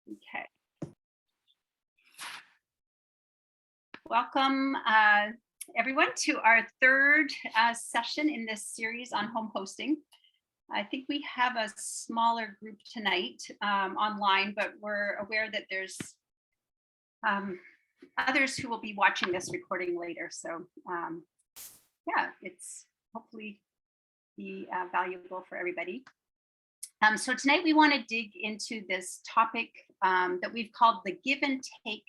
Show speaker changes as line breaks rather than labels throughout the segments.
Okay. Welcome, everyone, to our third session in this series on home hosting. I think we have a smaller group tonight online, but we're aware that there's others who will be watching this recording later. So yeah, it's hopefully be valuable for everybody. So tonight we want to dig into this topic that we've called the give and take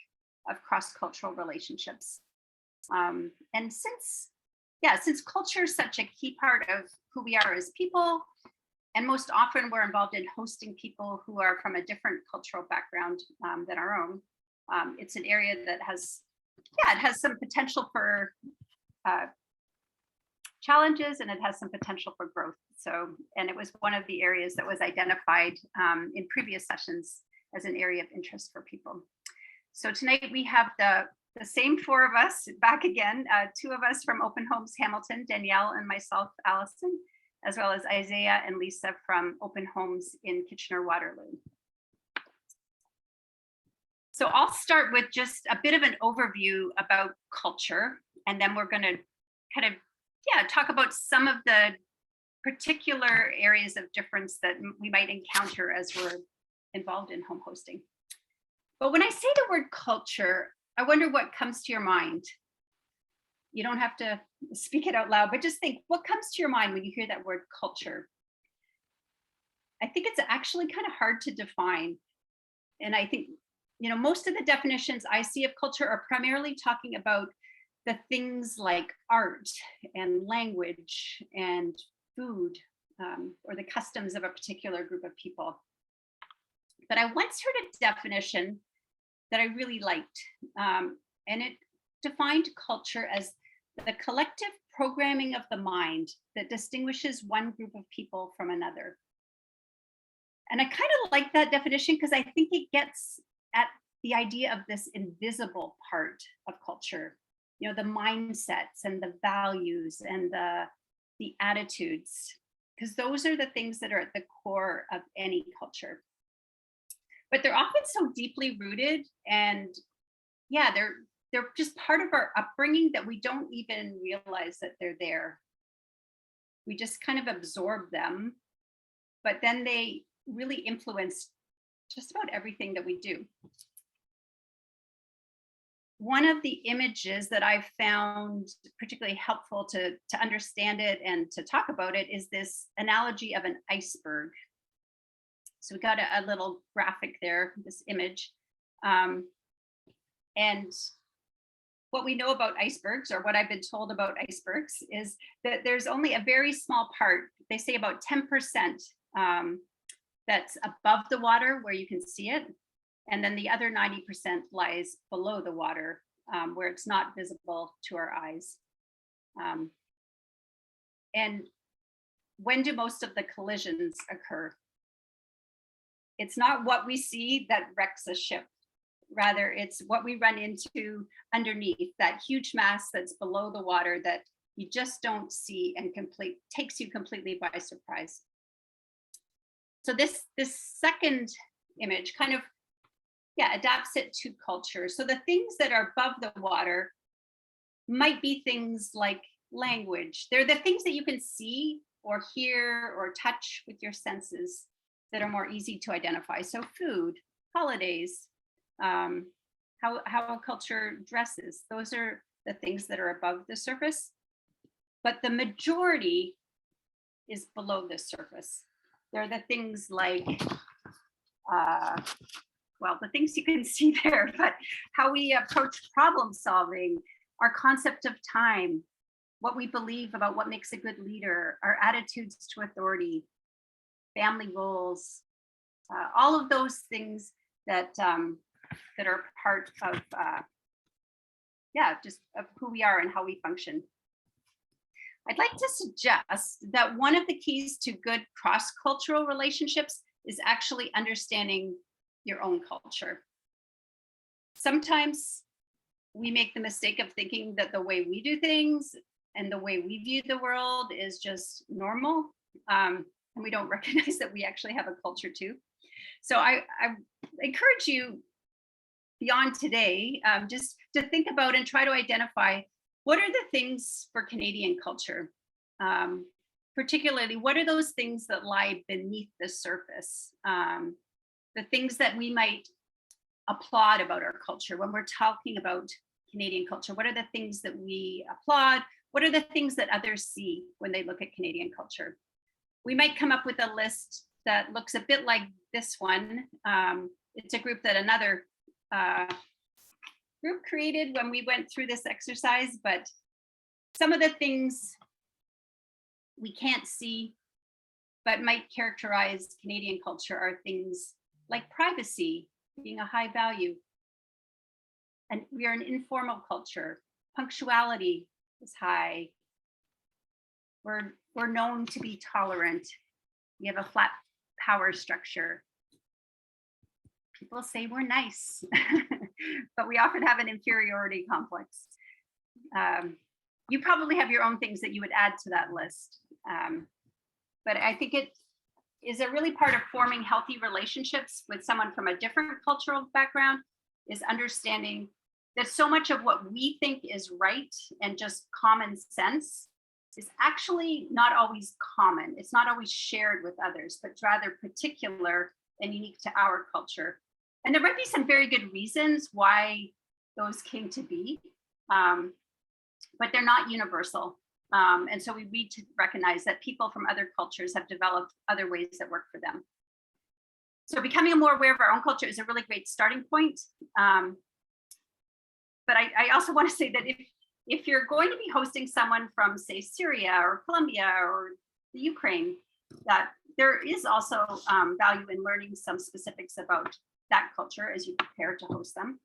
of cross-cultural relationships. And since culture is such a key part of who we are as people, and most often we're involved in hosting people who are from a different cultural background than our own, it's an area that has some potential for challenges, and it has some potential for growth. So, and it was one of the areas that was identified in previous sessions as an area of interest for people. So tonight we have the same four of us back again, two of us from Open Homes Hamilton, Danielle and myself, Allison, as well as Isaiah and Lisa from Open Homes in Kitchener-Waterloo. So I'll start with just a bit of an overview about culture, and then we're going to kind of talk about some of the particular areas of difference that we might encounter as we're involved in home hosting. But when I say the word culture, I wonder what comes to your mind. You don't have to speak it out loud, but just think, what comes to your mind when you hear that word culture? I think it's actually kind of hard to define. And I think, most of the definitions I see of culture are primarily talking about the things like art and language and food, or the customs of a particular group of people. But I once heard a definition that I really liked, and it defined culture as the collective programming of the mind that distinguishes one group of people from another. And I kind of like that definition because I think it gets at the idea of this invisible part of culture, the mindsets and the values and the attitudes, because those are the things that are at the core of any culture. But they're often so deeply rooted, and they're just part of our upbringing that we don't even realize that they're there. We just kind of absorb them, but then they really influence just about everything that we do. One of the images that I've found particularly helpful to understand it and to talk about it is this analogy of an iceberg. So we got a little graphic there, this image. And what we know about icebergs, or what I've been told about icebergs, is that there's only a very small part, they say about 10%, that's above the water where you can see it. And then the other 90% lies below the water, where it's not visible to our eyes. And when do most of the collisions occur? It's not what we see that wrecks a ship. Rather, it's what we run into underneath, that huge mass that's below the water that you just don't see and takes you completely by surprise. So this second image kind of adapts it to culture. So the things that are above the water might be things like language. They're the things that you can see or hear or touch with your senses that are more easy to identify. So food, holidays, how a culture dresses, those are the things that are above the surface. But the majority is below the surface. They're the things like, the things you can see there, but how we approach problem solving, our concept of time, what we believe about what makes a good leader, our attitudes to authority, family roles, all of those things that are part of just of who we are and how we function. I'd like to suggest that one of the keys to good cross-cultural relationships is actually understanding your own culture. Sometimes we make the mistake of thinking that the way we do things and the way we view the world is just normal. And we don't recognize that we actually have a culture too. So I encourage you beyond today, just to think about and try to identify what are the things for Canadian culture. Particularly, what are those things that lie beneath the surface? The things that we might applaud about our culture when we're talking about Canadian culture. What are the things that we applaud? What are the things that others see when they look at Canadian culture? We might come up with a list that looks a bit like this one. It's a group that another group created when we went through this exercise, but some of the things we can't see but might characterize Canadian culture are things like privacy being a high value. And we are an informal culture. Punctuality is high. We're known to be tolerant. We have a flat power structure. People say we're nice, but we often have an inferiority complex. You probably have your own things that you would add to that list. But I think it is a really part of forming healthy relationships with someone from a different cultural background, is understanding that so much of what we think is right and just common sense is actually not always common. It's not always shared with others, but rather particular and unique to our culture. And there might be some very good reasons why those came to be, but they're not universal. And so we need to recognize that people from other cultures have developed other ways that work for them. So becoming more aware of our own culture is a really great starting point. But I also want to say that if you're going to be hosting someone from, say, Syria or Colombia or the Ukraine, that there is also value in learning some specifics about that culture as you prepare to host them.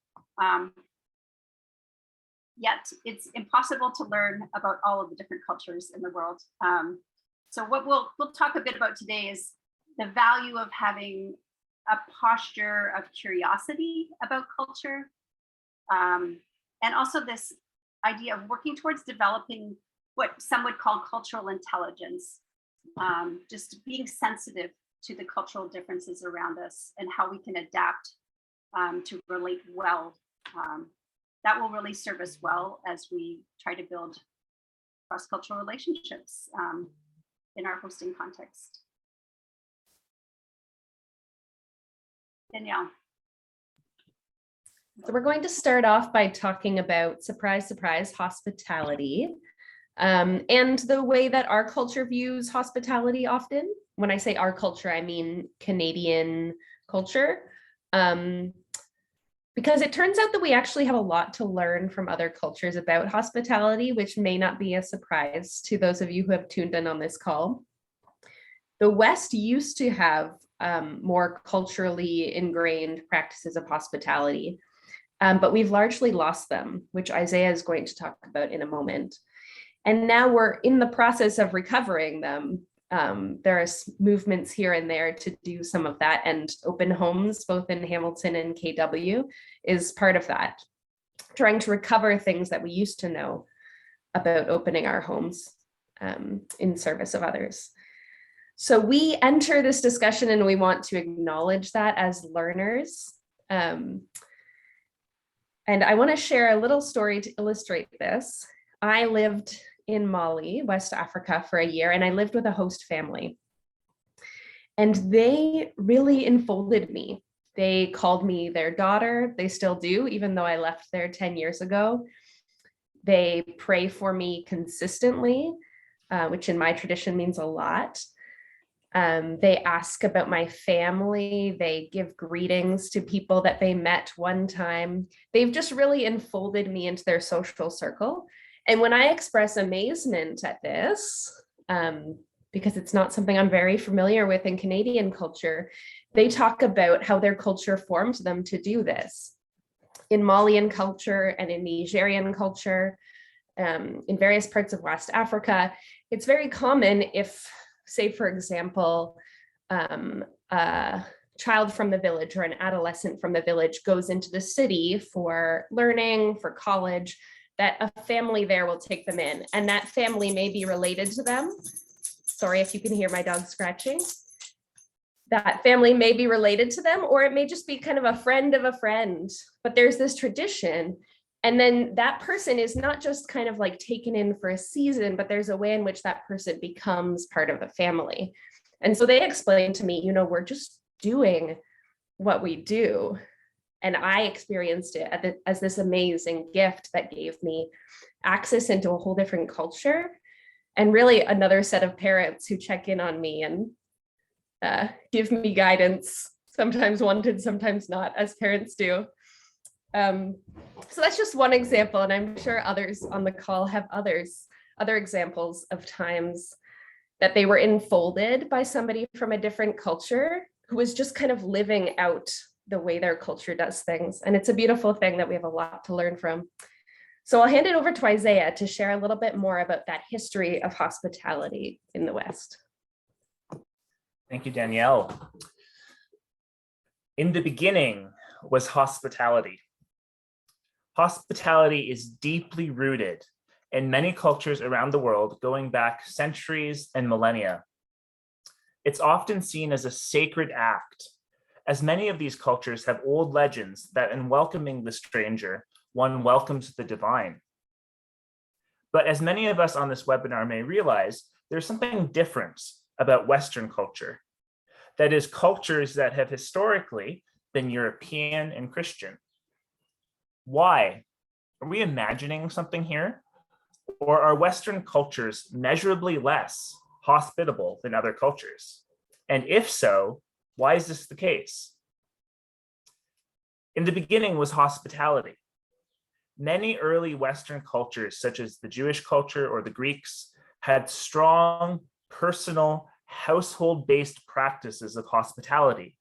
Yet it's impossible to learn about all of the different cultures in the world. So what we'll talk a bit about today is the value of having a posture of curiosity about culture, and also this idea of working towards developing what some would call cultural intelligence, just being sensitive to the cultural differences around us and how we can adapt to relate well. That will really serve us well as we try to build cross-cultural relationships in our hosting context. Danielle.
So we're going to start off by talking about, surprise, surprise, hospitality, and the way that our culture views hospitality often. When I say our culture, I mean Canadian culture. Because it turns out that we actually have a lot to learn from other cultures about hospitality, which may not be a surprise to those of you who have tuned in on this call. The West used to have more culturally ingrained practices of hospitality, but we've largely lost them, which Isaiah is going to talk about in a moment. And now we're in the process of recovering them. There are movements here and there to do some of that, and open homes, both in Hamilton and KW, is part of that, trying to recover things that we used to know about opening our homes in service of others. So we enter this discussion and we want to acknowledge that as learners. And I want to share a little story to illustrate this. I lived in Mali, West Africa, for a year, and I lived with a host family. And they really enfolded me. They called me their daughter. They still do, even though I left there 10 years ago. They pray for me consistently, which in my tradition means a lot. They ask about my family. They give greetings to people that they met one time. They've just really enfolded me into their social circle. And when I express amazement at this, because it's not something I'm very familiar with in Canadian culture, they talk about how their culture formed them to do this. In Malian culture and in Nigerian culture, in various parts of West Africa, it's very common if, say, for example, a child from the village or an adolescent from the village goes into the city for learning, for college, that a family there will take them in, and that family may be related to them. Sorry if you can hear my dog scratching. that family may be related to them, or it may just be kind of a friend of a friend, but there's this tradition. And then that person is not just kind of like taken in for a season, but there's a way in which that person becomes part of the family. And so they explained to me, we're just doing what we do. And I experienced it as this amazing gift that gave me access into a whole different culture, and really another set of parents who check in on me and give me guidance, sometimes wanted, sometimes not, as parents do. So that's just one example, and I'm sure others on the call have other examples of times that they were enfolded by somebody from a different culture who was just kind of living out the way their culture does things. And it's a beautiful thing that we have a lot to learn from. So I'll hand it over to Isaiah to share a little bit more about that history of hospitality in the West.
Thank you, Danielle. In the beginning was hospitality. Hospitality is deeply rooted in many cultures around the world, going back centuries and millennia. It's often seen as a sacred act, as many of these cultures have old legends that in welcoming the stranger, one welcomes the divine. But as many of us on this webinar may realize, there's something different about Western culture. That is, cultures that have historically been European and Christian. Why? Are we imagining something here? Or are Western cultures measurably less hospitable than other cultures? And if so, why is this the case? In the beginning was hospitality. Many early Western cultures, such as the Jewish culture or the Greeks, had strong, personal, household-based practices of hospitality,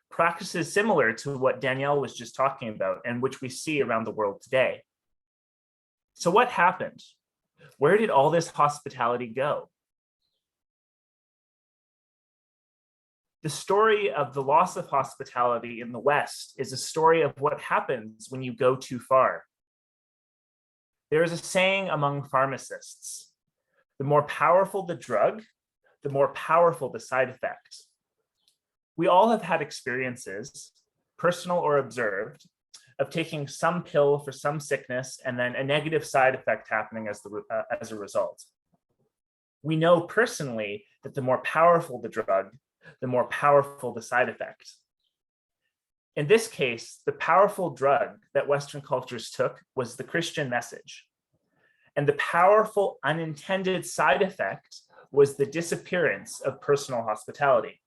practices similar to what Danielle was just talking about and which we see around the world today. So what happened? Where did all this hospitality go? The story of the loss of hospitality in the West is a story of what happens when you go too far. There is a saying among pharmacists: the more powerful the drug, the more powerful the side effect. We all have had experiences, personal or observed, of taking some pill for some sickness and then a negative side effect happening as a result. We know personally that the more powerful the drug, the more powerful the side effect. In this case, the powerful drug that Western cultures took was the Christian message. And the powerful unintended side effect was the disappearance of personal hospitality.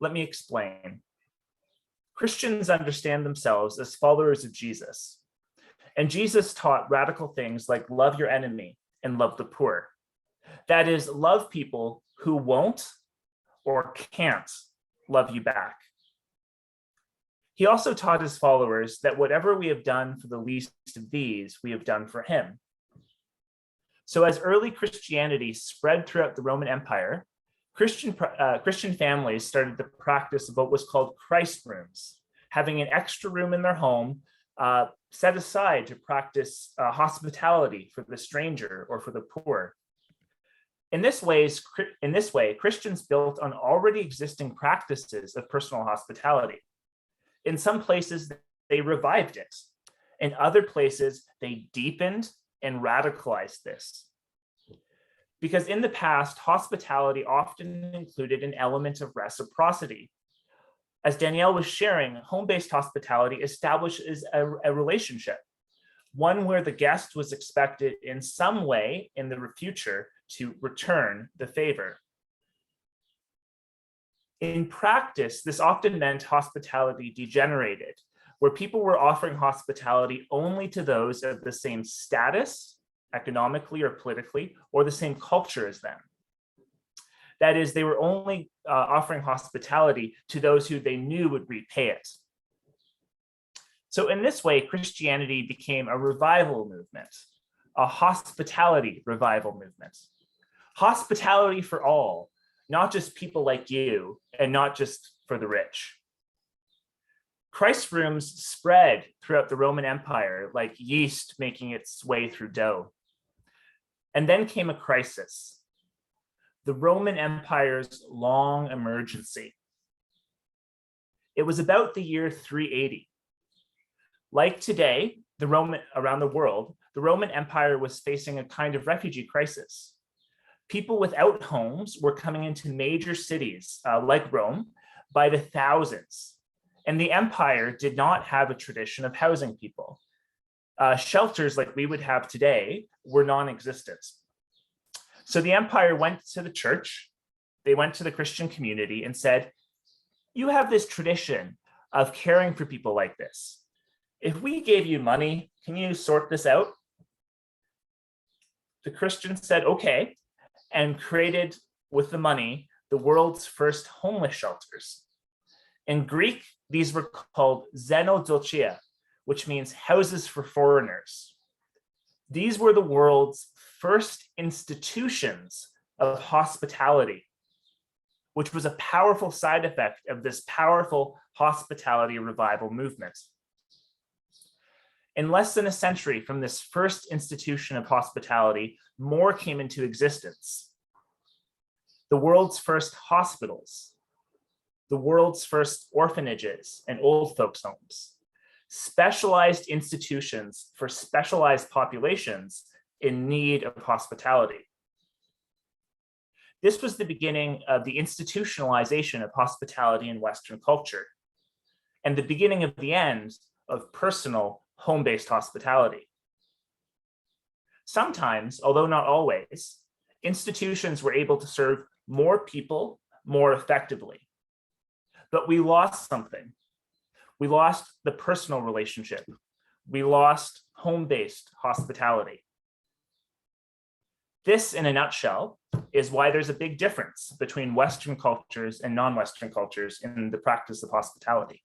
Let me explain. Christians understand themselves as followers of Jesus. And Jesus taught radical things like love your enemy and love the poor. That is, love people who won't or can't love you back. He also taught his followers that whatever we have done for the least of these, we have done for him. So as early Christianity spread throughout the Roman Empire, Christian families started the practice of what was called Christ rooms, having an extra room in their home set aside to practice hospitality for the stranger or for the poor. In this way, Christians built on already existing practices of personal hospitality. In some places, they revived it. In other places, they deepened and radicalized this. Because in the past, hospitality often included an element of reciprocity. As Danielle was sharing, home-based hospitality establishes a relationship, one where the guest was expected in some way in the future to return the favor. In practice, this often meant hospitality degenerated, where people were offering hospitality only to those of the same status, economically or politically, or the same culture as them. That is, they were only offering hospitality to those who they knew would repay it. So in this way, Christianity became a revival movement, a hospitality revival movement. Hospitality for all, not just people like you, and not just for the rich. Christ rooms spread throughout the Roman Empire like yeast making its way through dough. And then came a crisis. The Roman Empire's long emergency. It was about the year 380. Like today, around the world, the Roman Empire was facing a kind of refugee crisis. People without homes were coming into major cities like Rome by the thousands. And the empire did not have a tradition of housing people. Shelters like we would have today were non-existent. So the empire went to the church, they went to the Christian community and said, you have this tradition of caring for people like this. If we gave you money, can you sort this out? The Christians said, okay, and created with the money the world's first homeless shelters. In Greek, these were called xenodulcia, which means houses for foreigners. These were the world's first institutions of hospitality, which was a powerful side effect of this powerful hospitality revival movement. In less than a century from this first institution of hospitality, more came into existence. The world's first hospitals, the world's first orphanages and old folks' homes, specialized institutions for specialized populations in need of hospitality. This was the beginning of the institutionalization of hospitality in Western culture, and the beginning of the end of personal home-based hospitality. Sometimes, although not always, institutions were able to serve more people more effectively. But we lost something. We lost the personal relationship. We lost home-based hospitality. This, in a nutshell, is why there's a big difference between Western cultures and non-Western cultures in the practice of hospitality.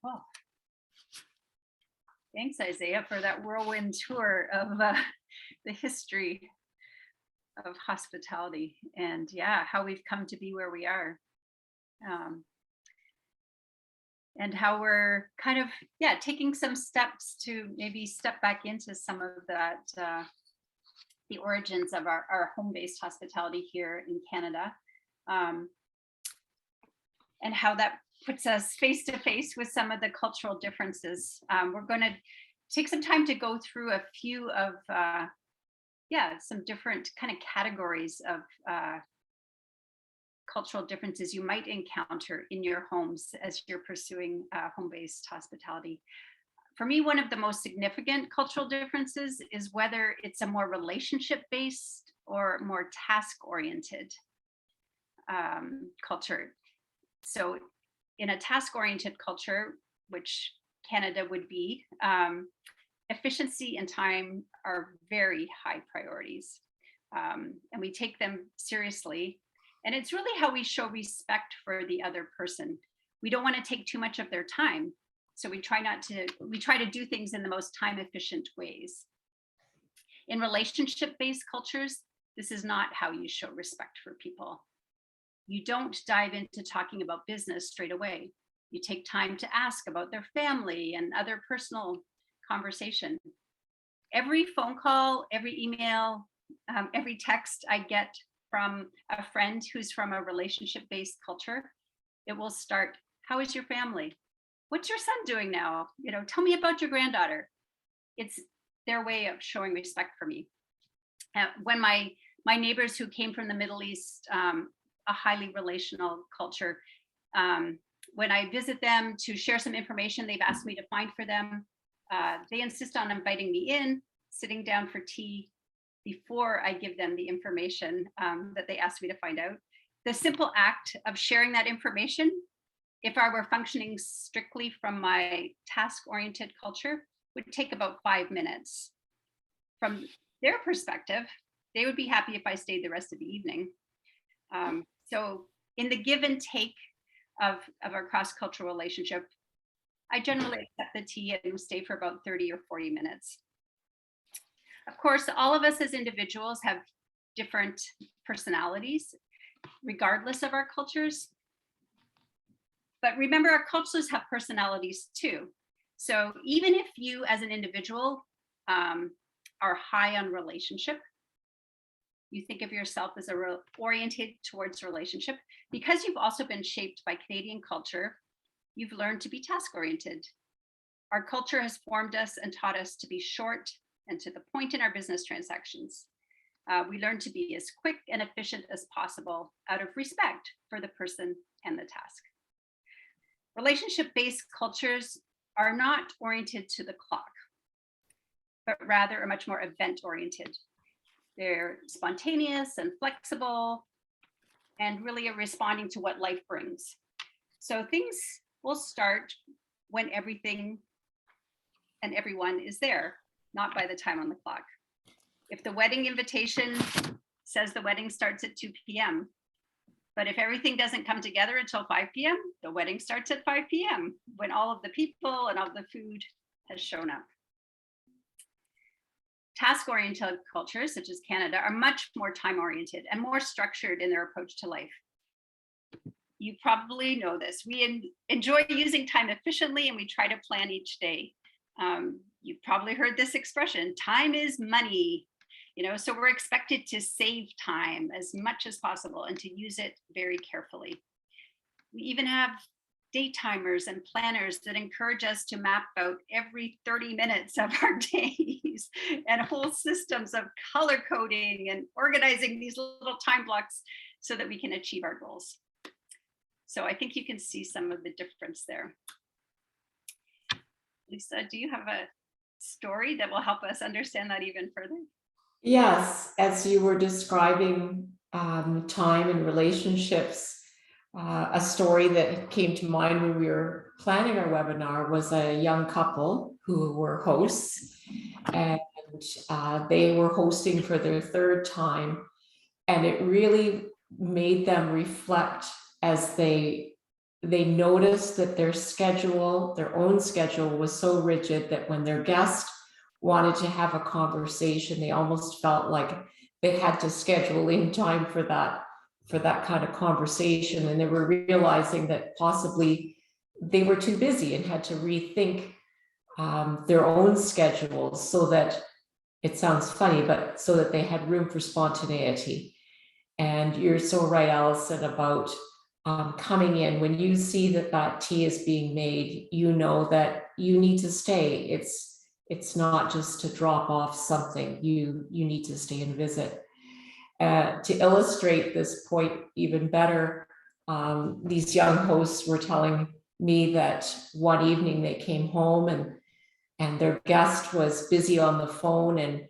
Well, thanks, Isaiah, for that whirlwind tour of the history of hospitality and how we've come to be where we are. And how we're kind of, taking some steps to maybe step back into some of that, the origins of our home-based hospitality here in Canada. And how that puts us face to face with some of the cultural differences. We're going to take some time to go through a few of, some different kind of categories of cultural differences you might encounter in your homes as you're pursuing home-based hospitality. For me, one of the most significant cultural differences is whether it's a more relationship-based or more task-oriented culture. So in a task-oriented culture, which Canada would be, efficiency and time are very high priorities. And we take them seriously. And it's really how we show respect for the other person. We don't want to take too much of their time. So we try to do things in the most time efficient ways. In relationship-based cultures, this is not how you show respect for people. You don't dive into talking about business straight away. You take time to ask about their family and other personal conversation. Every phone call, every email, every text I get from a friend who's from a relationship-based culture, it will start, how is your family? What's your son doing now? Tell me about your granddaughter. It's their way of showing respect for me. When my neighbors who came from the Middle East, a highly relational culture, when I visit them to share some information they've asked me to find for them, they insist on inviting me in, sitting down for tea before I give them the information that they asked me to find out. The simple act of sharing that information, if I were functioning strictly from my task-oriented culture, would take about 5 minutes. From their perspective, they would be happy if I stayed the rest of the evening. So in the give and take of our cross-cultural relationship, I generally accept the tea and stay for about 30 or 40 minutes. Of course, all of us as individuals have different personalities, regardless of our cultures. But remember, our cultures have personalities too. So even if you as an individual are high on relationship, You think of yourself as oriented towards relationship. Because you've also been shaped by Canadian culture, you've learned to be task-oriented. Our culture has formed us and taught us to be short and to the point in our business transactions. We learn to be as quick and efficient as possible out of respect for the person and the task. Relationship-based cultures are not oriented to the clock, but rather are much more event-oriented. They're spontaneous and flexible and really are responding to what life brings. So things will start when everything and everyone is there, not by the time on the clock. If the wedding invitation says the wedding starts at 2 p.m., but if everything doesn't come together until 5 p.m., the wedding starts at 5 p.m. when all of the people and all the food has shown up. Task-oriented cultures, such as Canada, are much more time-oriented and more structured in their approach to life. You probably know this. We enjoy using time efficiently, and we try to plan each day. You've probably heard this expression, time is money. So we're expected to save time as much as possible and to use it very carefully. We even have day timers and planners that encourage us to map out every 30 minutes of our days, and whole systems of color coding and organizing these little time blocks so that we can achieve our goals. So I think you can see some of the difference there. Lisa, do you have a story that will help us understand that even further?
Yes, as you were describing time and relationships, a story that came to mind when we were planning our webinar was a young couple who were hosts, and they were hosting for their third time, and it really made them reflect as they noticed that their own schedule was so rigid that when their guest wanted to have a conversation, they almost felt like they had to schedule in time for that kind of conversation. And they were realizing that possibly they were too busy and had to rethink their own schedules, so that, it sounds funny, but so that they had room for spontaneity. And you're so right, Allison, about coming in. When you see that tea is being made, you know that you need to stay. It's not just to drop off something. You need to stay and visit. To illustrate this point even better, these young hosts were telling me that one evening they came home and their guest was busy on the phone and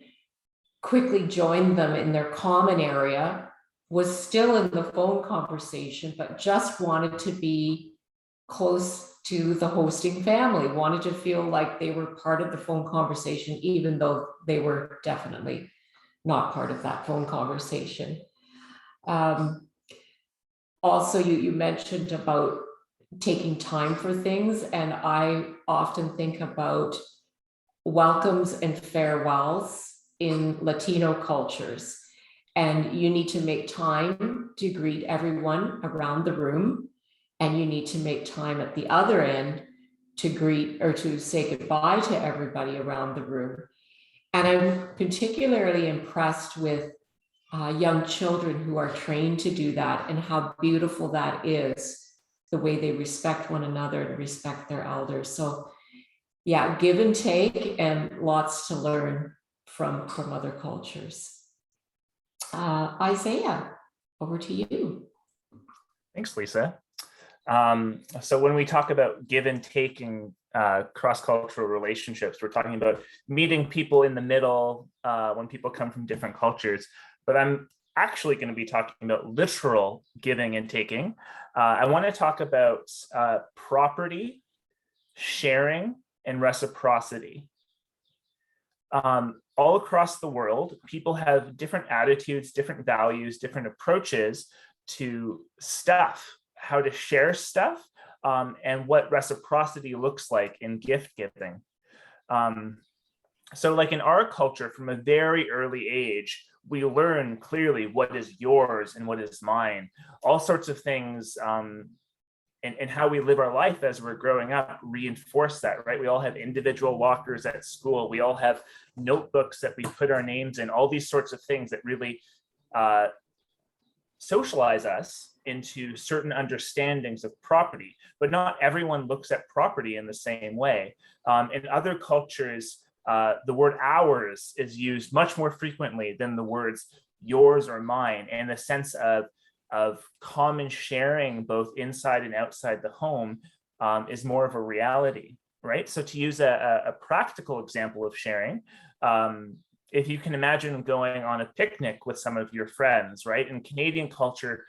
quickly joined them in their common area, was still in the phone conversation, but just wanted to be close to the hosting family, wanted to feel like they were part of the phone conversation, even though they were definitely not part of that phone conversation. Also, you mentioned about taking time for things, and I often think about welcomes and farewells in Latino cultures. And you need to make time to greet everyone around the room, and you need to make time at the other end to greet or to say goodbye to everybody around the room. And I'm particularly impressed with young children who are trained to do that, and how beautiful that is, the way they respect one another and respect their elders. So yeah, give and take, and lots to learn from other cultures. Isaiah, over to you.
Thanks, Lisa. So when we talk about give and take in cross-cultural relationships, we're talking about meeting people in the middle when people come from different cultures. But I'm actually going to be talking about literal giving and taking. I want to talk about property, sharing, and reciprocity. All across the world, people have different attitudes, different values, different approaches to stuff, how to share stuff, and what reciprocity looks like in gift giving. So like in our culture, from a very early age, we learn clearly what is yours and what is mine. All sorts of things and how we live our life as we're growing up reinforce that, right? We all have individual lockers at school. We all have notebooks that we put our names in, all these sorts of things that really socialize us into certain understandings of property, but not everyone looks at property in the same way. In other cultures, the word ours is used much more frequently than the words yours or mine, and the sense of common sharing both inside and outside the home is more of a reality, right? So to use a practical example of sharing, if you can imagine going on a picnic with some of your friends, right? In Canadian culture,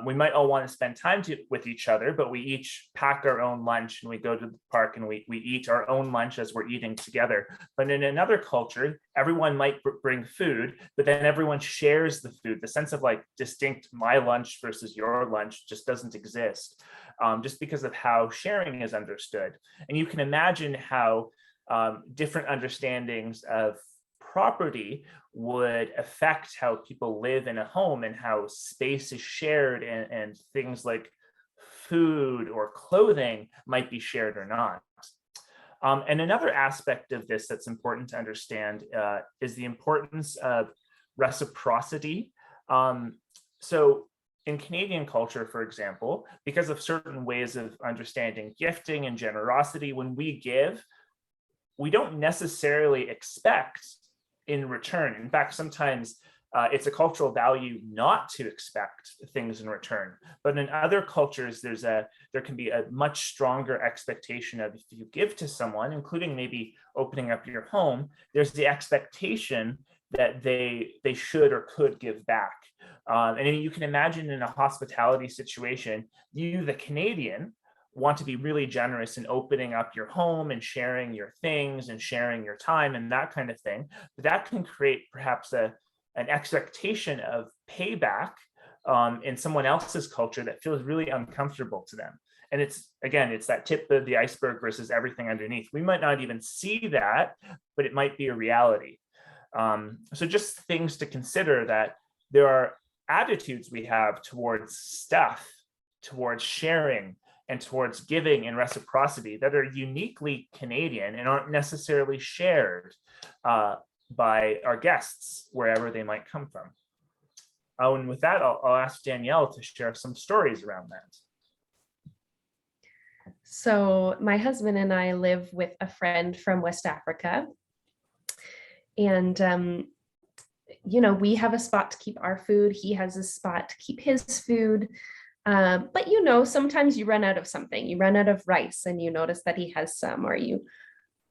we might all want to spend time with each other, but we each pack our own lunch and we go to the park and we eat our own lunch as we're eating together. But in another culture, everyone might bring food, but then everyone shares the food. The sense of like distinct my lunch versus your lunch just doesn't exist, just because of how sharing is understood. And you can imagine how different understandings of property would affect how people live in a home and how space is shared, and things like food or clothing might be shared or not. And another aspect of this that's important to understand is the importance of reciprocity. So in Canadian culture, for example, because of certain ways of understanding gifting and generosity, when we give, we don't necessarily expect in return. In fact, sometimes it's a cultural value not to expect things in return. But in other cultures, there can be a much stronger expectation of, if you give to someone, including maybe opening up your home, there's the expectation that they should or could give back. And you can imagine in a hospitality situation, you, the Canadian, want to be really generous in opening up your home and sharing your things and sharing your time and that kind of thing. But that can create perhaps an expectation of payback in someone else's culture that feels really uncomfortable to them. And it's that tip of the iceberg versus everything underneath. We might not even see that, but it might be a reality. So just things to consider, that there are attitudes we have towards stuff, towards sharing, and towards giving and reciprocity that are uniquely Canadian and aren't necessarily shared by our guests, wherever they might come from. And with that, I'll ask Danielle to share some stories around that.
So my husband and I live with a friend from West Africa. And, we have a spot to keep our food. He has a spot to keep his food. But sometimes you run out of something. You run out of rice and you notice that he has some, or you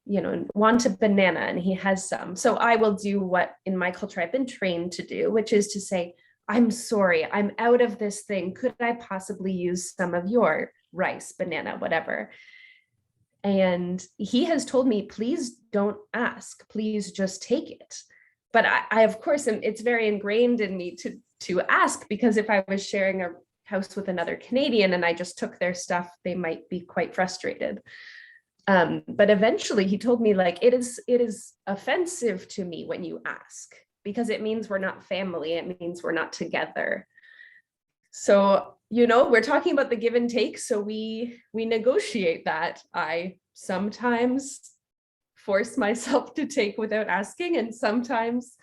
want a banana and he has some. So I will do what in my culture I've been trained to do, which is to say, I'm sorry, I'm out of this thing. Could I possibly use some of your rice, banana, whatever? And he has told me, please don't ask, please just take it. But I of course, it's very ingrained in me to ask, because if I was sharing a house with another Canadian and I just took their stuff, they might be quite frustrated. But eventually he told me, like, it is offensive to me when you ask, because it means we're not family. It means we're not together. So, we're talking about the give and take. So we negotiate that. I sometimes force myself to take without asking, and sometimes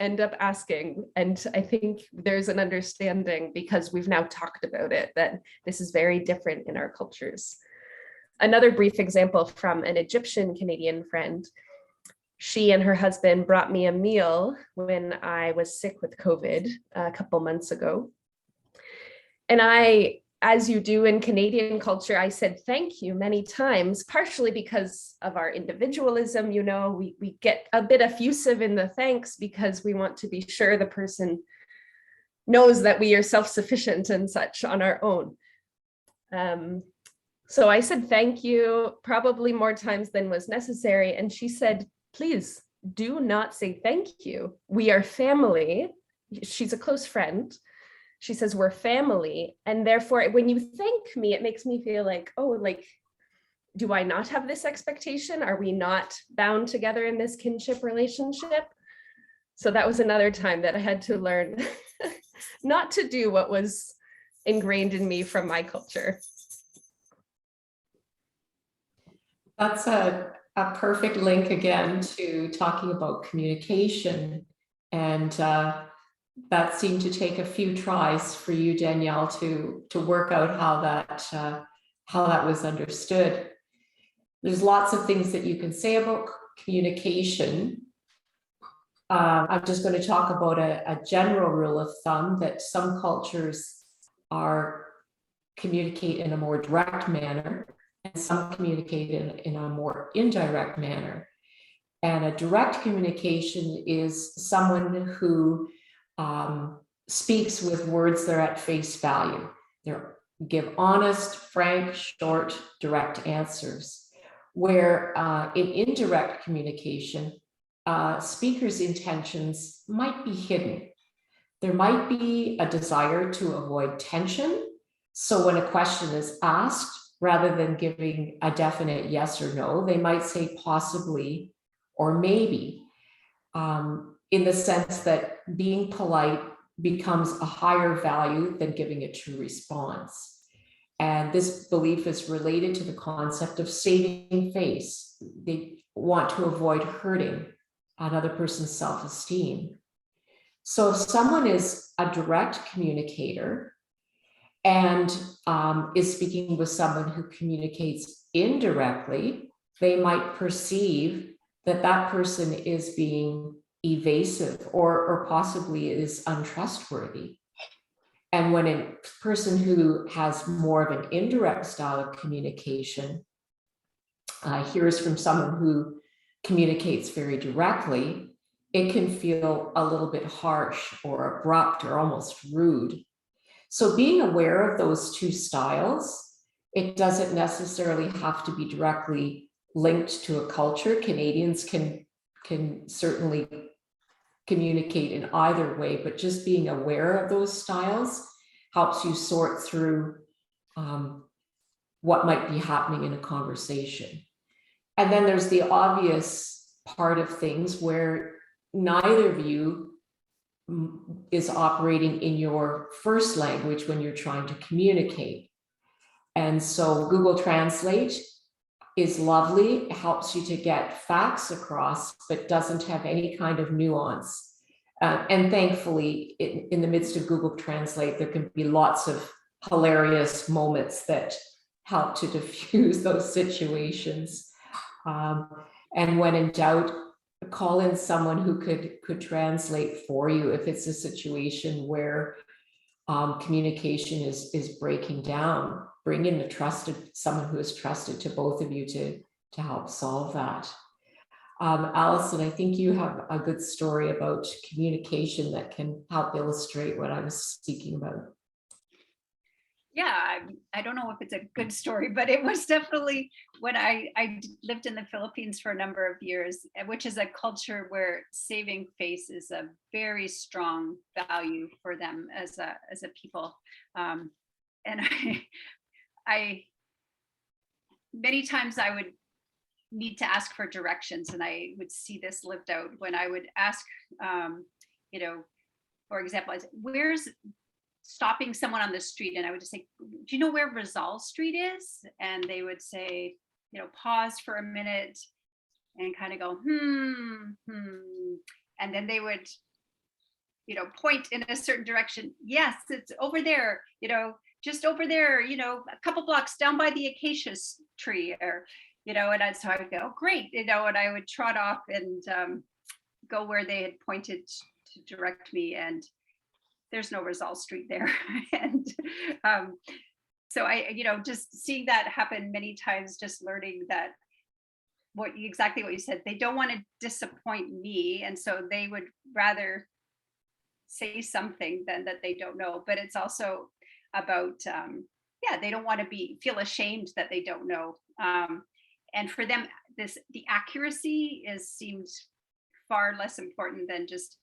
end up asking. And I think there's an understanding, because we've now talked about it, that this is very different in our cultures. Another brief example from an Egyptian Canadian friend. She and her husband brought me a meal when I was sick with COVID a couple months ago. And I, as you do in Canadian culture, I said thank you many times, partially because of our individualism. We get a bit effusive in the thanks because we want to be sure the person knows that we are self-sufficient and such on our own. So I said thank you probably more times than was necessary. And she said, please do not say thank you. We are family. She's a close friend. She says, we're family. And therefore, when you thank me, it makes me feel like, oh, like, do I not have this expectation? Are we not bound together in this kinship relationship? So that was another time that I had to learn not to do what was ingrained in me from my culture.
That's a perfect link again to talking about communication and that seemed to take a few tries for you, Danielle, to work out how that was understood. There's lots of things that you can say about communication. I'm just going to talk about a general rule of thumb that some cultures communicate in a more direct manner, and some communicate in a more indirect manner. And a direct communication is someone who speaks with words that are at face value. They give honest, frank, short, direct answers. Where in indirect communication, speakers' intentions might be hidden. There might be a desire to avoid tension. So when a question is asked, rather than giving a definite yes or no, they might say possibly or maybe, in the sense that being polite becomes a higher value than giving a true response. And this belief is related to the concept of saving face. They want to avoid hurting another person's self-esteem. So if someone is a direct communicator and is speaking with someone who communicates indirectly, they might perceive that that person is being evasive or possibly is untrustworthy. And when a person who has more of an indirect style of communication hears from someone who communicates very directly, it can feel a little bit harsh or abrupt or almost rude. So being aware of those two styles, it doesn't necessarily have to be directly linked to a culture. Canadians can certainly communicate in either way, but just being aware of those styles helps you sort through what might be happening in a conversation. And then there's the obvious part of things where neither of you is operating in your first language when you're trying to communicate. And so Google Translate is lovely. It helps you to get facts across, but doesn't have any kind of nuance. And thankfully, in the midst of Google Translate, there can be lots of hilarious moments that help to diffuse those situations. And when in doubt, call in someone who could translate for you if it's a situation where communication is breaking down. Bring in someone who is trusted to both of you to help solve that. Allison, I think you have a good story about communication that can help illustrate what I was speaking about.
Yeah, I don't know if it's a good story, but it was definitely when I lived in the Philippines for a number of years, which is a culture where saving face is a very strong value for them as a people. And I many times I would need to ask for directions, and I would see this lived out when I would ask, for example, I said, where's stopping someone on the street, and I would just say, do you know where Rizal Street is? And they would say, pause for a minute and kind of go, and then they would, point in a certain direction. Yes, it's over there, just over there, a couple blocks down by the acacia tree, or, and so I would go, oh, great, and I would trot off and go where they had pointed to direct me, and there's no Rizal Street there. And so I, just seeing that happen many times, just learning that exactly what you said, they don't want to disappoint me. And so they would rather say something than that they don't know. But it's also about, they don't want to feel ashamed that they don't know. And for them, the accuracy seems far less important than just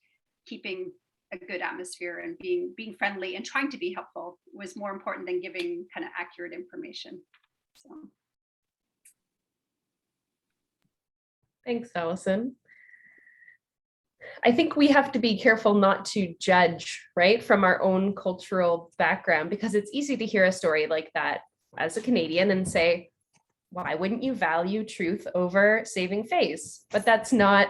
keeping a good atmosphere, and being friendly and trying to be helpful was more important than giving kind of accurate information. So.
Thanks, Allison. I think we have to be careful not to judge, right, from our own cultural background, because it's easy to hear a story like that as a Canadian and say, why wouldn't you value truth over saving face? But that's not,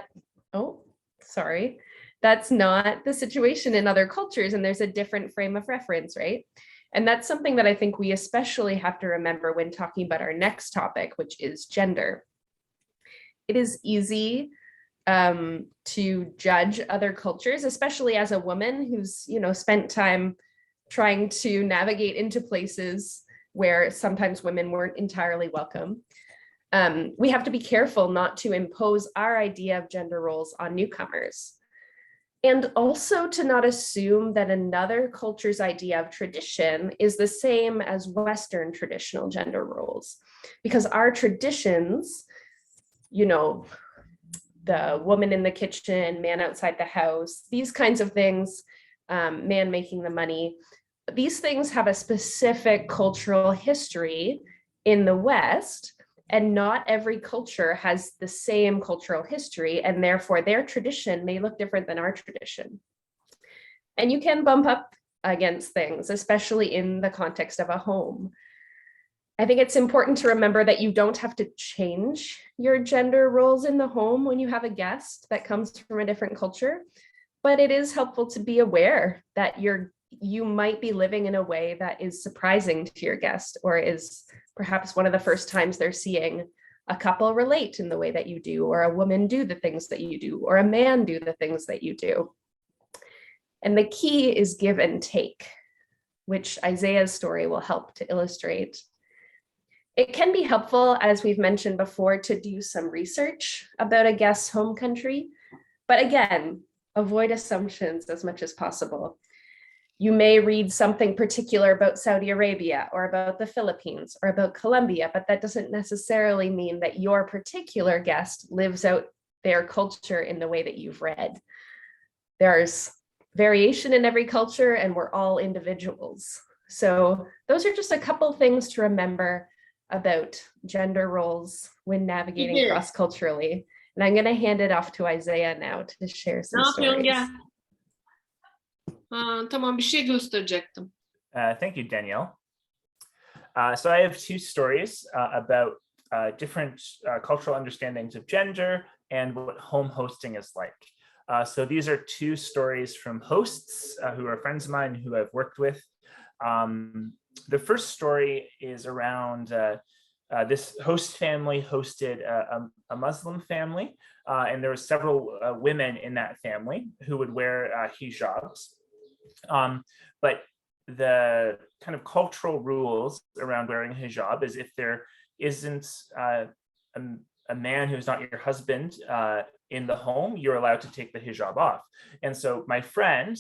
That's not the situation in other cultures, and there's a different frame of reference, right? And that's something that I think we especially have to remember when talking about our next topic, which is gender. It is easy to judge other cultures, especially as a woman who's, spent time trying to navigate into places where sometimes women weren't entirely welcome. We have to be careful not to impose our idea of gender roles on newcomers. And also to not assume that another culture's idea of tradition is the same as Western traditional gender roles, because our traditions, the woman in the kitchen, man outside the house, these kinds of things, man making the money, these things have a specific cultural history in the West, and not every culture has the same cultural history, and therefore their tradition may look different than our tradition. And you can bump up against things, especially in the context of a home. I think it's important to remember that you don't have to change your gender roles in the home when you have a guest that comes from a different culture, but it is helpful to be aware that you might be living in a way that is surprising to your guest, or is perhaps one of the first times they're seeing a couple relate in the way that you do, or a woman do the things that you do, or a man do the things that you do. And the key is give and take, which Isaiah's story will help to illustrate. It can be helpful, as we've mentioned before, to do some research about a guest's home country, but again, avoid assumptions as much as possible. You may read something particular about Saudi Arabia or about the Philippines or about Colombia, but that doesn't necessarily mean that your particular guest lives out their culture in the way that you've read. There's variation in every culture, and we're all individuals. So those are just a couple things to remember about gender roles when navigating cross-culturally. And I'm going to hand it off to Isaiah now to share some stories.
Tamam, bir şey gösterecektim.
Thank you, Danielle. So I have two stories about different cultural understandings of gender and what home hosting is like. So these are two stories from hosts who are friends of mine who I've worked with. The first story is around this host family hosted a Muslim family, and there were several women in that family who would wear hijabs. But the kind of cultural rules around wearing hijab is if there isn't a man who's not your husband in the home, you're allowed to take the hijab off. And so my friend,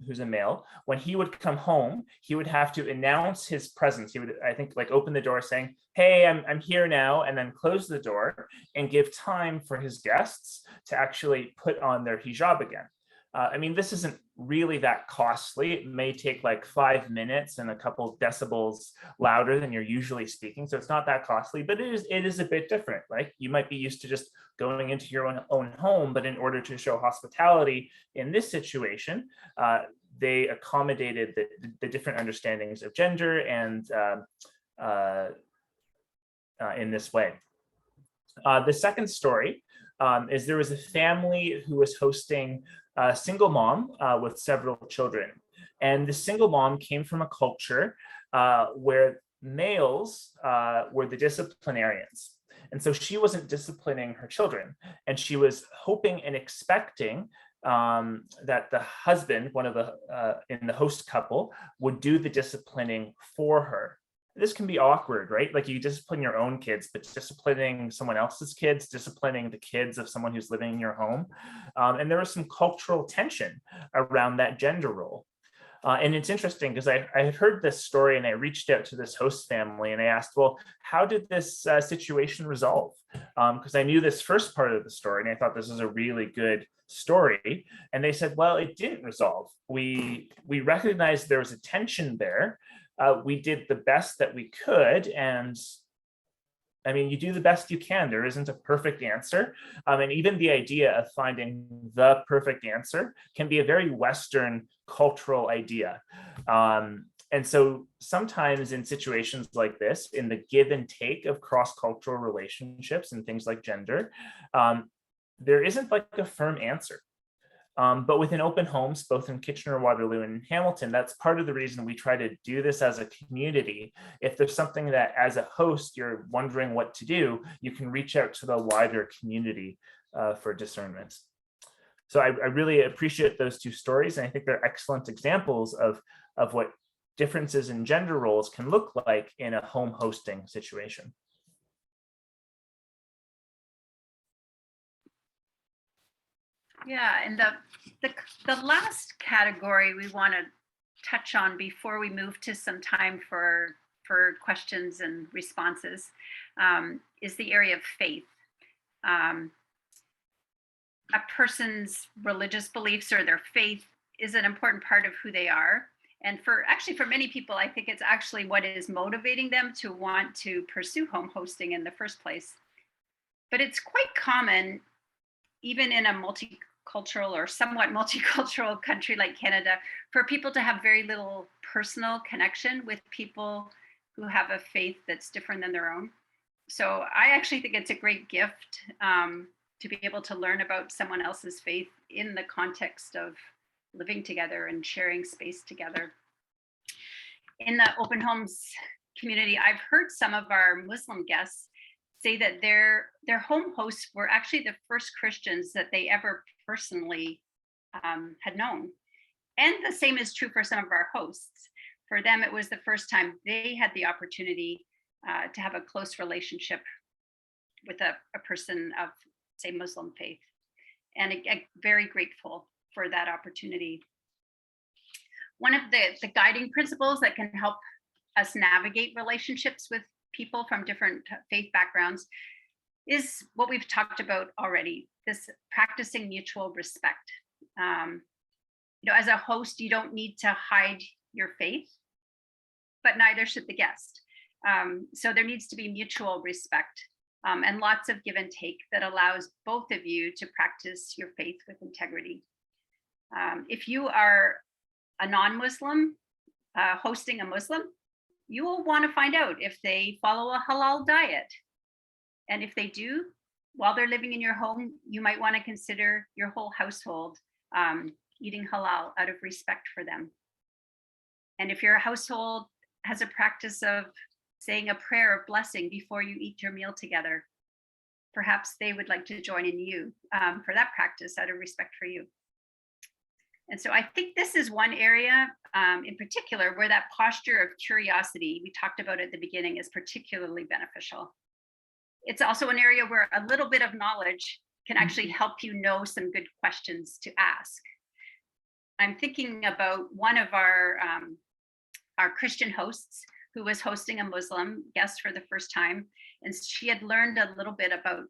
who's a male, when he would come home, he would have to announce his presence. He would, I think, like open the door saying, "Hey, I'm here now," and then close the door and give time for his guests to actually put on their hijab again. I mean, this isn't really that costly. It may take like 5 minutes and a couple decibels louder than you're usually speaking. So it's not that costly, but it is a bit different. Like you might be used to just going into your own home, but in order to show hospitality in this situation, they accommodated the different understandings of gender and in this way. The second story is there was a family who was hosting a single mom with several children. And the single mom came from a culture where males were the disciplinarians. And so she wasn't disciplining her children. And she was hoping and expecting that the husband, one of the in the host couple, would do the disciplining for her. This can be awkward, right? Like you discipline your own kids, but disciplining someone else's kids, disciplining the kids of someone who's living in your home. And there was some cultural tension around that gender role. And it's interesting because I had heard this story and I reached out to this host family and I asked, well, how did this situation resolve? Because I knew this first part of the story and I thought this was a really good story. And they said, well, it didn't resolve. We recognized there was a tension there. We did the best that we could. And I mean, you do the best you can. There isn't a perfect answer. And even the idea of finding the perfect answer can be a very Western cultural idea. And so sometimes in situations like this, in the give and take of cross-cultural relationships and things like gender, there isn't like a firm answer. But within open homes, both in Kitchener, Waterloo, and Hamilton, that's part of the reason we try to do this as a community. If there's something that as a host, you're wondering what to do, you can reach out to the wider community for discernment. So I really appreciate those two stories. And I think they're excellent examples of what differences in gender roles can look like in a home hosting situation.
Yeah, and the last category we want to touch on before we move to some time for questions and responses is the area of faith. A person's religious beliefs or their faith is an important part of who they are. And for many people, I think it's actually what is motivating them to want to pursue home hosting in the first place. But it's quite common, even in a multicultural or somewhat multicultural country like Canada, for people to have very little personal connection with people who have a faith that's different than their own. So I actually think it's a great gift to be able to learn about someone else's faith in the context of living together and sharing space together. In the open homes community, I've heard some of our Muslim guests say that their home hosts were actually the first Christians that they ever personally had known. And the same is true for some of our hosts. For them, it was the first time they had the opportunity to have a close relationship with a person of, say, Muslim faith. And very grateful for that opportunity. One of the guiding principles that can help us navigate relationships with people from different faith backgrounds is what we've talked about already, this practicing mutual respect. As a host, you don't need to hide your faith, but neither should the guest. So there needs to be mutual respect and lots of give and take that allows both of you to practice your faith with integrity. If you are a non-Muslim hosting a Muslim, you will want to find out if they follow a halal diet. And if they do, while they're living in your home, you might want to consider your whole household eating halal out of respect for them. And if your household has a practice of saying a prayer of blessing before you eat your meal together, perhaps they would like to join in you for that practice out of respect for you. And so I think this is one area in particular where that posture of curiosity we talked about at the beginning is particularly beneficial. It's also an area where a little bit of knowledge can actually help you know some good questions to ask. I'm thinking about one of our Christian hosts who was hosting a Muslim guest for the first time, and she had learned a little bit about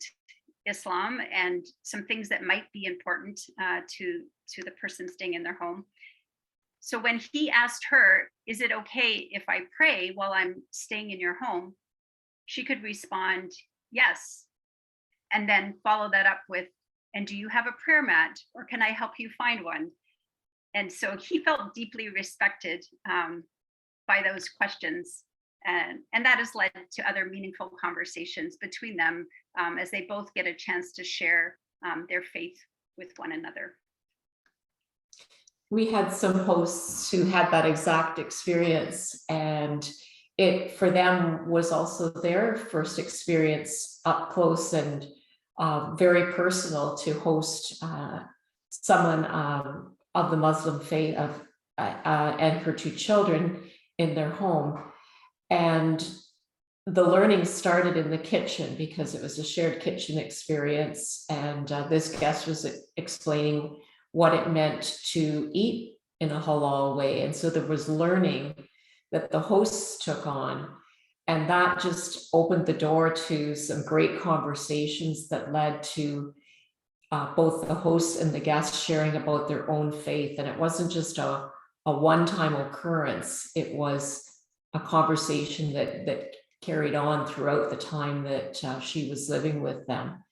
Islam and some things that might be important to the person staying in their home. So when he asked her, is it okay if I pray while I'm staying in your home? She could respond, yes. And then follow that up with, and do you have a prayer mat or can I help you find one? And so he felt deeply respected by those questions. And that has led to other meaningful conversations between them as they both get a chance to share their faith with one another.
We had some hosts who had that exact experience, and it for them was also their first experience up close and very personal to host someone of the Muslim faith and her two children in their home. And the learning started in the kitchen because it was a shared kitchen experience. And this guest was explaining what it meant to eat in a halal way. And so there was learning that the hosts took on. And that just opened the door to some great conversations that led to both the hosts and the guests sharing about their own faith. And it wasn't just a one-time occurrence. It was a conversation that carried on throughout the time that she was living with them.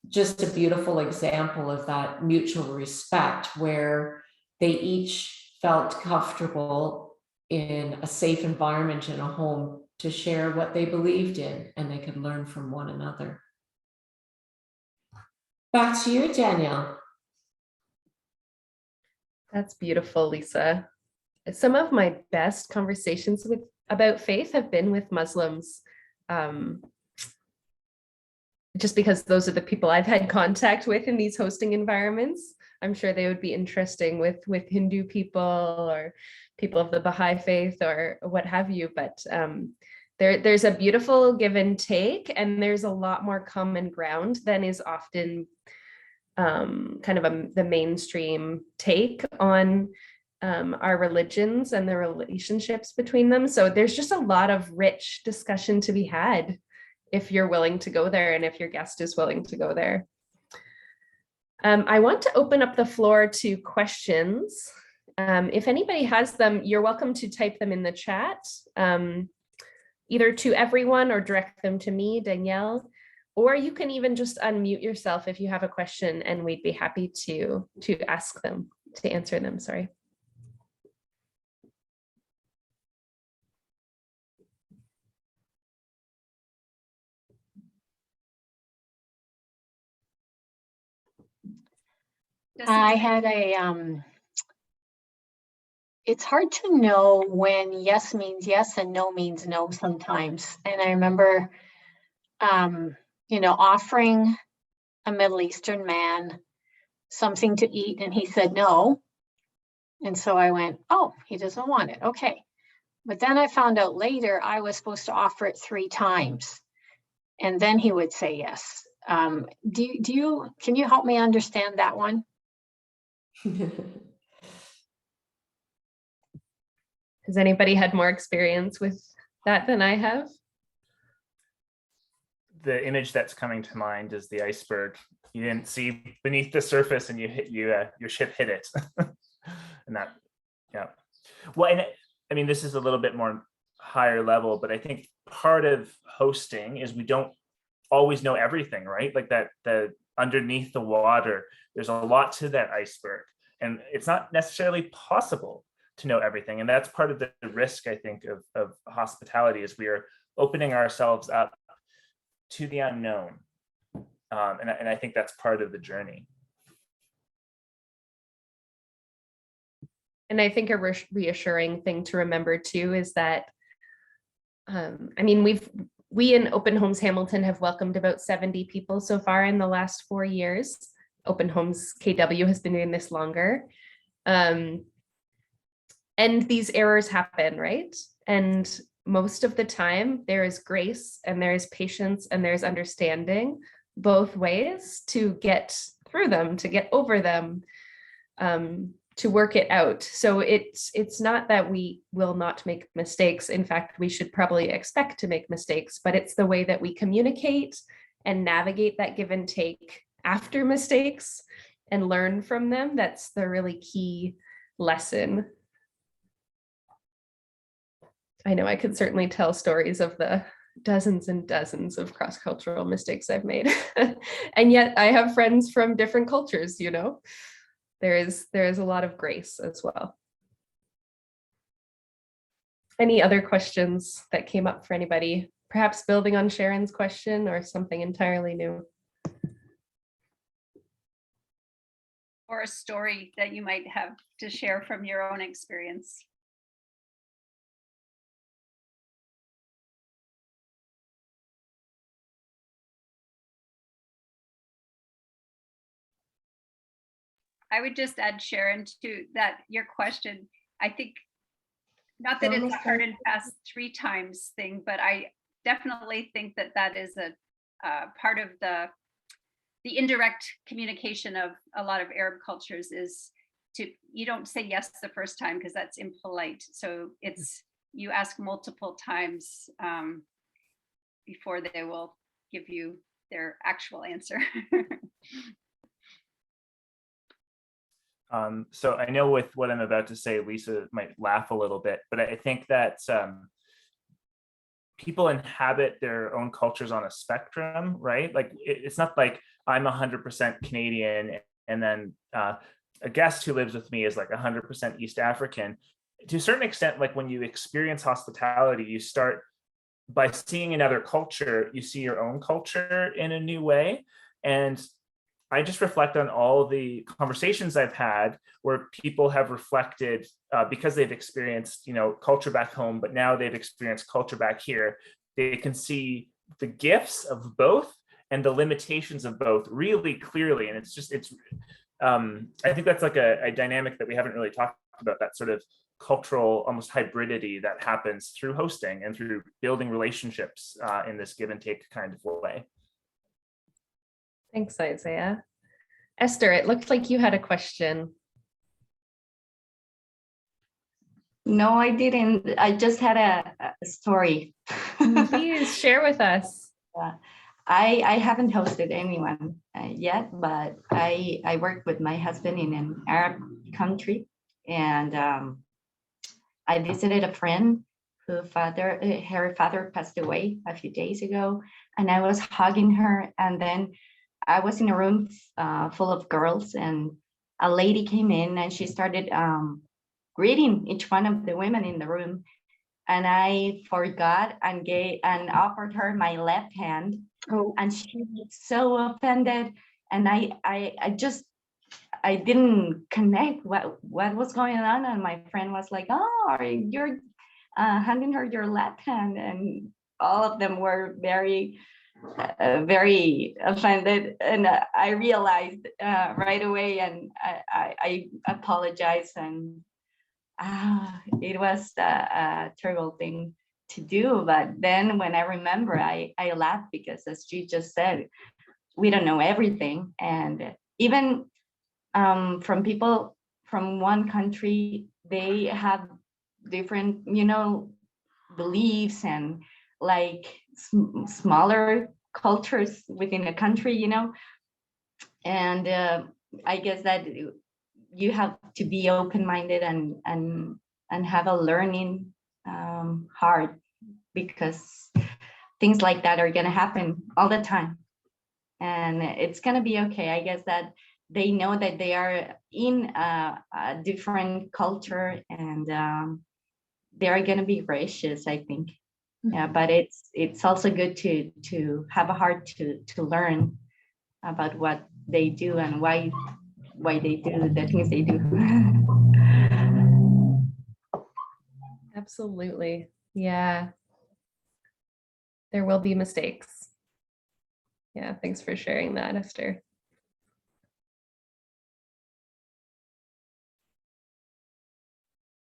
Just a beautiful example of that mutual respect where they each felt comfortable in a safe environment in a home to share what they believed in, and they could learn from one another. Back to you, Danielle.
That's beautiful, Lisa. Some of my best conversations about faith have been with Muslims, just because those are the people I've had contact with in these hosting environments. I'm sure they would be interesting with Hindu people or people of the Baha'i faith or what have you. But there's a beautiful give and take, and there's a lot more common ground than is often kind of the mainstream take on our religions and the relationships between them. So there's just a lot of rich discussion to be had if you're willing to go there and if your guest is willing to go there. I want to open up the floor to questions. If anybody has them, you're welcome to type them in the chat, either to everyone or direct them to me, Danielle, or you can even just unmute yourself if you have a question and we'd be happy to ask them, to answer them, sorry.
I had it's hard to know when yes means yes and no means no sometimes. And I remember, offering a Middle Eastern man something to eat and he said no. And so I went, oh, he doesn't want it. Okay. But then I found out later I was supposed to offer it 3 times. And then he would say yes. Can you help me understand that one?
Has anybody had more experience with that than I have?
The image that's coming to mind is the iceberg. You didn't see beneath the surface, and your ship hit it, and that, yeah. Well, and I mean, this is a little bit more higher level, but I think part of hosting is we don't always know everything, right? Like that, the underneath the water, there's a lot to that iceberg, and it's not necessarily possible to know everything. And that's part of the risk, I think, of hospitality, is we are opening ourselves up to the unknown. And I think that's part of the journey.
And I think a reassuring thing to remember too is that, I mean, we in Open Homes Hamilton have welcomed about 70 people so far in the last 4 years. Open Homes KW has been doing this longer. And these errors happen, right? And most of the time there is grace and there is patience and there's understanding both ways to get through them, to get over them, to work it out. So it's not that we will not make mistakes. In fact, we should probably expect to make mistakes, but it's the way that we communicate and navigate that give and take after mistakes and learn from them. That's the really key lesson. I know I could certainly tell stories of the dozens and dozens of cross-cultural mistakes I've made. And yet I have friends from different cultures, you know. There is a lot of grace as well. Any other questions that came up for anybody? Perhaps building on Sharon's question or something entirely new?
Or a story that you might have to share from your own experience. I would just add, Sharon, to that your question. I think, not that it's a hard and fast 3 times thing, but I definitely think that that is a part of the indirect communication of a lot of Arab cultures is you don't say yes the first time because that's impolite. So it's, you ask multiple times before they will give you their actual answer.
So I know with what I'm about to say, Lisa might laugh a little bit, but I think that people inhabit their own cultures on a spectrum, right? Like it's not like I'm 100% Canadian and then a guest who lives with me is like 100% East African. To a certain extent, like when you experience hospitality, you start by seeing another culture, you see your own culture in a new way. And I just reflect on all the conversations I've had where people have reflected because they've experienced, culture back home, but now they've experienced culture back here. They can see the gifts of both and the limitations of both really clearly. And I think that's like a dynamic that we haven't really talked about, that sort of cultural almost hybridity that happens through hosting and through building relationships in this give and take kind of way.
Thanks, Isaiah. Esther, it looked like you had a question.
No, I didn't. I just had a story.
Please share with us.
I haven't hosted anyone yet, but I worked with my husband in an Arab country, and I visited a friend her father passed away a few days ago, and I was hugging her, and then I was in a room full of girls, and a lady came in and she started greeting each one of the women in the room, and I forgot and offered her my left hand.
Oh.
And she was so offended, and I didn't connect what was going on, and my friend was like, "Oh, you're handing her your left hand," and all of them were very offended, and I realized right away, and I apologized, and it was a terrible thing to do. But then when I remember, I laughed, because as you just said, we don't know everything, and even from people from one country, they have different, beliefs, and like smaller cultures within a country, and I guess that you have to be open-minded and have a learning heart, because things like that are going to happen all the time, and it's going to be okay. I guess that they know that they are in a different culture, and they are going to be gracious, I think. Yeah, but it's also good to have a heart to learn about what they do and why they do the things they do.
Absolutely. Yeah. There will be mistakes. Yeah, thanks for sharing that, Esther.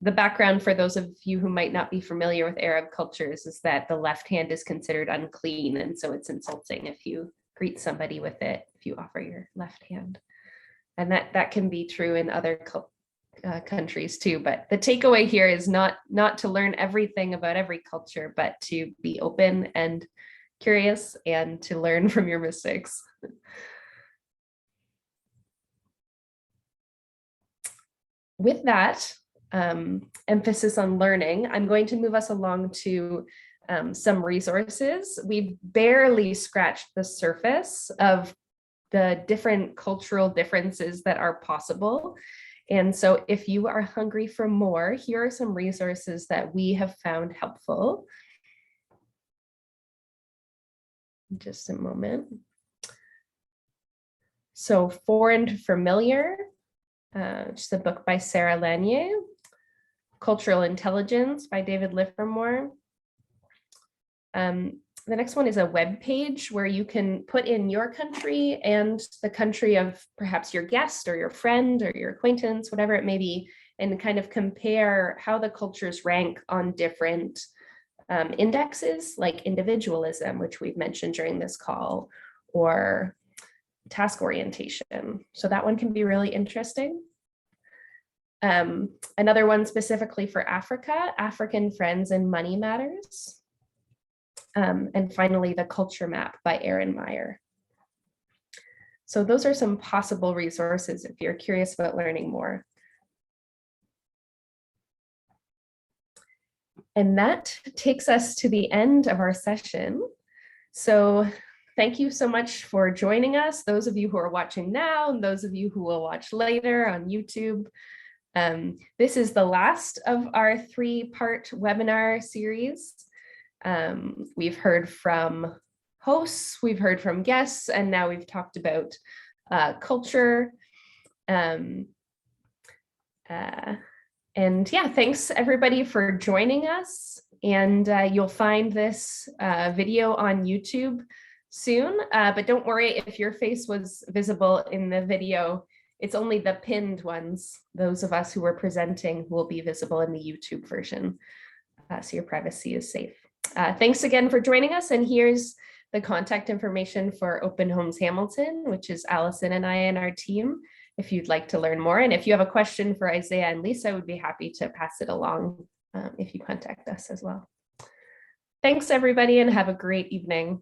The background for those of you who might not be familiar with Arab cultures is that the left hand is considered unclean, and so it's insulting if you greet somebody with it, if you offer your left hand. And that can be true in other countries too, but the takeaway here is not to learn everything about every culture, but to be open and curious and to learn from your mistakes. With that emphasis on learning, I'm going to move us along to some resources. We've barely scratched the surface of the different cultural differences that are possible. And so if you are hungry for more, here are some resources that we have found helpful. Just a moment. So Foreign Familiar, just a book by Sarah Lanier. Cultural Intelligence by David Livermore. The next one is a web page where you can put in your country and the country of perhaps your guest or your friend or your acquaintance, whatever it may be, and kind of compare how the cultures rank on different indexes, like individualism, which we've mentioned during this call, or task orientation. So that one can be really interesting. Another one specifically for Africa, African Friends and Money Matters. And finally, The Culture Map by Erin Meyer. So those are some possible resources if you're curious about learning more. And that takes us to the end of our session. So thank you so much for joining us, those of you who are watching now and those of you who will watch later on YouTube. This is the last of our 3-part webinar series. We've heard from hosts, we've heard from guests, and now we've talked about culture. And yeah, thanks everybody for joining us. And you'll find this video on YouTube soon, but don't worry if your face was visible in the video. It's only the pinned ones, those of us who were presenting, will be visible in the YouTube version. So your privacy is safe. Thanks again for joining us. And here's the contact information for Open Homes Hamilton, which is Allison and I and our team, if you'd like to learn more. And if you have a question for Isaiah and Lisa, I would be happy to pass it along if you contact us as well. Thanks everybody and have a great evening.